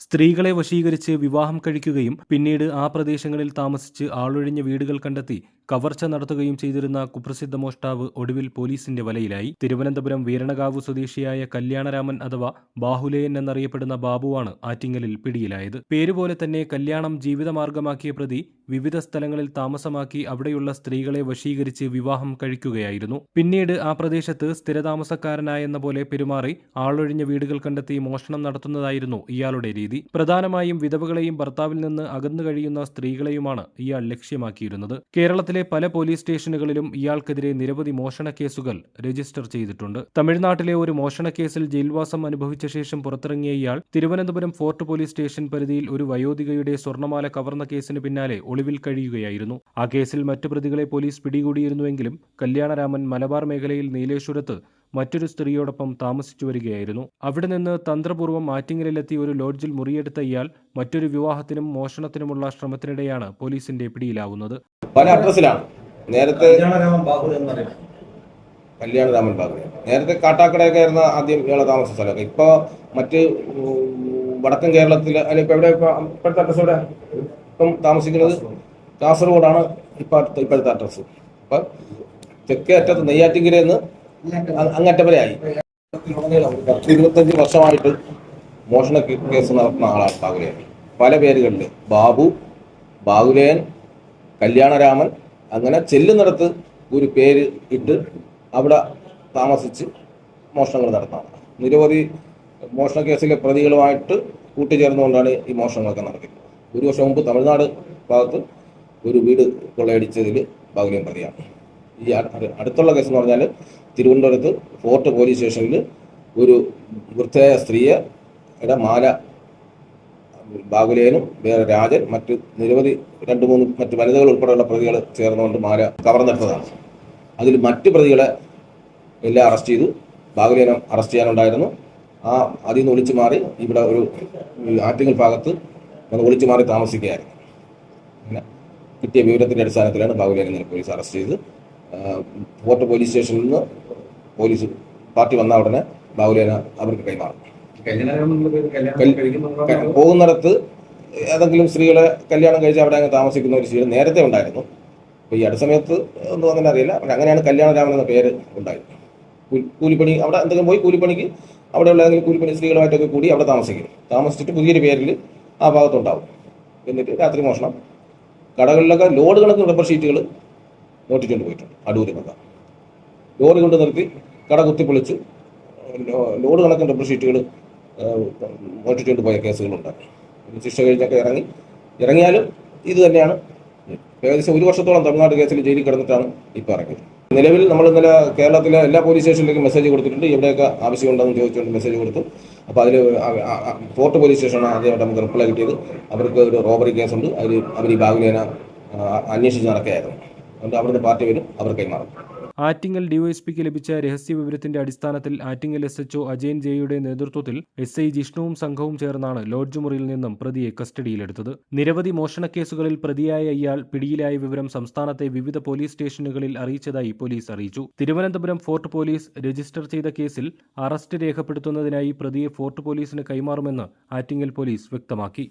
സ്ത്രീകളെ വശീകരിച്ച് വിവാഹം കഴിക്കുകയും പിന്നീട് ആ പ്രദേശങ്ങളിൽ താമസിച്ച് ആളൊഴിഞ്ഞ വീടുകൾ കണ്ടെത്തി കവർച്ച നടത്തുകയും ചെയ്തിരുന്ന കുപ്രസിദ്ധ മോഷ്ടാവ് ഒടുവിൽ പോലീസിന്റെ വലയിലായി. തിരുവനന്തപുരം വീരണകാവ് സ്വദേശിയായ കല്യാണരാമൻ അഥവാ ബാഹുലേയൻ എന്നറിയപ്പെടുന്ന ബാബുവാണ് ആറ്റിങ്ങലിൽ പിടിയിലായത്. പേരുപോലെ തന്നെ കല്യാണം ജീവിതമാർഗമാക്കിയ പ്രതി വിവിധ സ്ഥലങ്ങളിൽ താമസമാക്കി അവിടെയുള്ള സ്ത്രീകളെ വശീകരിച്ച് വിവാഹം കഴിക്കുകയായിരുന്നു. പിന്നീട് ആ പ്രദേശത്ത് സ്ഥിരതാമസക്കാരനായെന്ന പോലെ പെരുമാറി ആളൊഴിഞ്ഞ വീടുകൾ കണ്ടെത്തി മോഷണം നടത്തുന്നതായിരുന്നു ഇയാളുടെ രീതി. പ്രധാനമായും വിധവകളെയും ഭർത്താവിൽ നിന്ന് അകന്നു കഴിയുന്ന സ്ത്രീകളെയുമാണ് ഇയാൾ ലക്ഷ്യമാക്കിയിരുന്നത്. കേരളത്തിലെ പല പോലീസ് സ്റ്റേഷനുകളിലും ഇയാൾക്കെതിരെ നിരവധി മോഷണ കേസുകൾ രജിസ്റ്റർ ചെയ്തിട്ടുണ്ട്. തമിഴ്നാട്ടിലെ ഒരു മോഷണ കേസിൽ ജയിൽവാസം അനുഭവിച്ച ശേഷം പുറത്തിറങ്ങിയ ഇയാൾ തിരുവനന്തപുരം ഫോർട്ട് പോലീസ് സ്റ്റേഷൻ പരിധിയിൽ ഒരു വയോധികയുടെ സ്വർണ്ണമാല കവർന്ന കേസിന് പിന്നാലെ ഒളിവിൽ കഴിയുകയായിരുന്നു. ആ കേസിൽ മറ്റു പ്രതികളെ പോലീസ് പിടികൂടിയിരുന്നുവെങ്കിലും കല്യാണരാമൻ മലബാർ മേഖലയിൽ നീലേശ്വരത്ത് മറ്റൊരു സ്ത്രീയോടൊപ്പം താമസിച്ചു വരികയായിരുന്നു. അവിടെ നിന്ന് തന്ത്രപൂർവ്വം ആറ്റിങ്ങലിലെത്തി ഒരു ലോഡ്ജിൽ മുറിയെടുത്ത ഇയാൾ മറ്റൊരു വിവാഹത്തിനും മോഷണത്തിനുമുള്ള ശ്രമത്തിനിടെയാണ് പോലീസിന്റെ പിടിയിലാവുന്നത്. പല അഡ്രസ്സിലാണ് നേരത്തെ കല്യാണരാമൻ ബാബു നേരത്തെ കാട്ടാക്കടയൊക്കെ ആയിരുന്നു ആദ്യം ഇയാളെ താമസ സ്ഥലമൊക്കെ. ഇപ്പൊ മറ്റ് വടക്കൻ കേരളത്തിൽ ഇപ്പൊ എവിടെ ഇപ്പോഴത്തെ അഡ്രസ് എവിടെ ഇപ്പം താമസിക്കുന്നത് കാസർഗോഡാണ് ഇപ്പോഴത്തെ അഡ്രസ്സ്. അപ്പൊ തെക്കേ അറ്റത്ത് നെയ്യാറ്റിൻകരയെന്ന് അങ്ങറ്റം വരെ ആയി. 25 വർഷമായിട്ട് മോഷണ കേസ് നടത്തുന്ന ആളാണ് ബാഹുലേയൻ. പല പേരുകളിൽ ബാബു, ബാഹുലേയൻ, കല്യാണരാമൻ, അങ്ങനെ ചെല്ലുന്നിടത്ത് ഒരു പേര് ഇട്ട് അവിടെ താമസിച്ച് മോഷണങ്ങൾ നടത്തുന്നതാണ്. നിരവധി മോഷണ കേസിലെ പ്രതികളുമായിട്ട് കൂട്ടുചേർന്നുകൊണ്ടാണ് ഈ മോഷണങ്ങളൊക്കെ നടക്കുന്നത്. ഒരു വർഷം മുമ്പ് തമിഴ്നാട് ഭാഗത്ത് ഒരു വീട് കൊള്ളയടിച്ചതിൽ ബാഹുലേയൻ പ്രതിയാണ്. ഈ അടുത്തുള്ള കേസ് എന്ന് പറഞ്ഞാൽ തിരുവനന്തപുരത്ത് ഫോർട്ട് പോലീസ് സ്റ്റേഷനിൽ ഒരു വൃദ്ധയായ സ്ത്രീയുടെ മാല ബാഹുലേയനും വേറെ രാജൻ മറ്റ് നിരവധി 2-3 മറ്റ് വനിതകൾ ഉൾപ്പെടെയുള്ള പ്രതികൾ ചേർന്നുകൊണ്ട് മാല കവർന്നെടുത്തതാണ്. അതിൽ മറ്റ് പ്രതികളെ എല്ലാം അറസ്റ്റ് ചെയ്തു. ബാഹുലേയനെ അറസ്റ്റ് ചെയ്യാനുണ്ടായിരുന്നു. അതിൽ നിന്ന് ഒളിച്ചു മാറി ഇവിടെ ഒരു ആറ്റിങ്ങൽ ഭാഗത്ത് ഒളിച്ചു മാറി താമസിക്കുകയായിരുന്നു. അങ്ങനെ കിട്ടിയ വിവരത്തിന്റെ അടിസ്ഥാനത്തിലാണ് ബാഹുലേയനെ പോലീസ് അറസ്റ്റ് ചെയ്ത് ഫോർട്ട് പോലീസ് സ്റ്റേഷനിൽ നിന്ന് പോലീസ് പാർട്ടി വന്ന ഉടനെ ബാഹുലേയനെ അവർക്ക് കൈമാറും. പോകുന്നിടത്ത് ഏതെങ്കിലും സ്ത്രീകളെ കല്യാണം കഴിച്ച് അവിടെ അങ്ങ് താമസിക്കുന്ന ഒരു ശീലം നേരത്തെ ഉണ്ടായിരുന്നു. അപ്പോൾ ഈ അടുത്ത സമയത്ത് ഒന്നും അങ്ങനെ അറിയില്ല. പക്ഷെ അങ്ങനെയാണ് കല്യാണരാമൻ എന്ന പേര് ഉണ്ടായത്. കൂലിപ്പണി അവിടെ എന്തെങ്കിലും പോയി കൂലിപ്പണിക്ക് അവിടെയുള്ള ഏതെങ്കിലും കൂലിപ്പണി സ്ത്രീകളുമായിട്ടൊക്കെ കൂടി അവിടെ താമസിച്ചിട്ട് പുതിയൊരു പേരിൽ ആ ഭാഗത്തുണ്ടാവും. എന്നിട്ട് രാത്രി മോഷണം. കടകളിലൊക്കെ ലോഡ് കണക്കിന് റബ്ബർ ഷീറ്റുകൾ ഓട്ടിച്ചുകൊണ്ട് പോയിട്ടുണ്ട്. അടൂരിൽ നിന്നൊക്കെ ലോറി കൊണ്ട് നിർത്തി കട കുത്തിപ്പൊളിച്ച് ലോഡ് കണക്കിന് റബ്ബർ ഷീറ്റുകൾ ഓട്ടിച്ചുകൊണ്ട് പോയ കേസുകളുണ്ട്. ശിക്ഷ കഴിഞ്ഞൊക്കെ ഇറങ്ങിയാലും ഇത് തന്നെയാണ്. ഏകദേശം 1 വർഷത്തോളം തമിഴ്നാട് കേസിൽ ജയിലിൽ കിടന്നിട്ടാണ് ഇപ്പോൾ ഇറങ്ങിയത്. നിലവിൽ നമ്മൾ ഇന്നലെ കേരളത്തിലെ എല്ലാ പോലീസ് സ്റ്റേഷനിലേക്കും മെസ്സേജ് കൊടുത്തിട്ടുണ്ട്. എവിടെയൊക്കെ ആവശ്യമുണ്ടെന്ന് ചോദിച്ചുകൊണ്ട് മെസ്സേജ് കൊടുത്തു. അപ്പോൾ അതിൽ ഫോർട്ട് പോലീസ് സ്റ്റേഷനാണ് ആദ്യമായിട്ട് നമുക്ക് റിപ്ലൈ കിട്ടിയത്. അവർക്ക് ഒരു റോബറി കേസുണ്ട്. അവർ ഈ ബാഹുലേയനെ അന്വേഷിച്ച് നടക്കുകയായിരുന്നു. അതുകൊണ്ട് അവിടുന്ന് പാർട്ടി വരും, അവർ കൈമാറും. ആറ്റിങ്ങൽ ഡിവൈഎസ്പിക്ക് ലഭിച്ച രഹസ്യ വിവരത്തിന്റെ അടിസ്ഥാനത്തിൽ ആറ്റിങ്ങൽ SHO അജയൻ ജെയുടെ നേതൃത്വത്തിൽ SI ജിഷ്ണുവും സംഘവും ചേർന്നാണ് ലോഡ്ജ് മുറിയിൽ നിന്നും പ്രതിയെ കസ്റ്റഡിയിലെടുത്തത്. നിരവധി മോഷണ കേസുകളിൽ പ്രതിയായ ഇയാൾ പിടിയിലായ വിവരം സംസ്ഥാനത്തെ വിവിധ പോലീസ് സ്റ്റേഷനുകളിൽ അറിയിച്ചതായി പോലീസ് അറിയിച്ചു. തിരുവനന്തപുരം ഫോർട്ട് പോലീസ് രജിസ്റ്റർ ചെയ്ത കേസിൽ അറസ്റ്റ് രേഖപ്പെടുത്തുന്നതിനായി പ്രതിയെ ഫോർട്ട് പോലീസിന് കൈമാറുമെന്ന് ആറ്റിങ്ങൽ പോലീസ് വ്യക്തമാക്കി.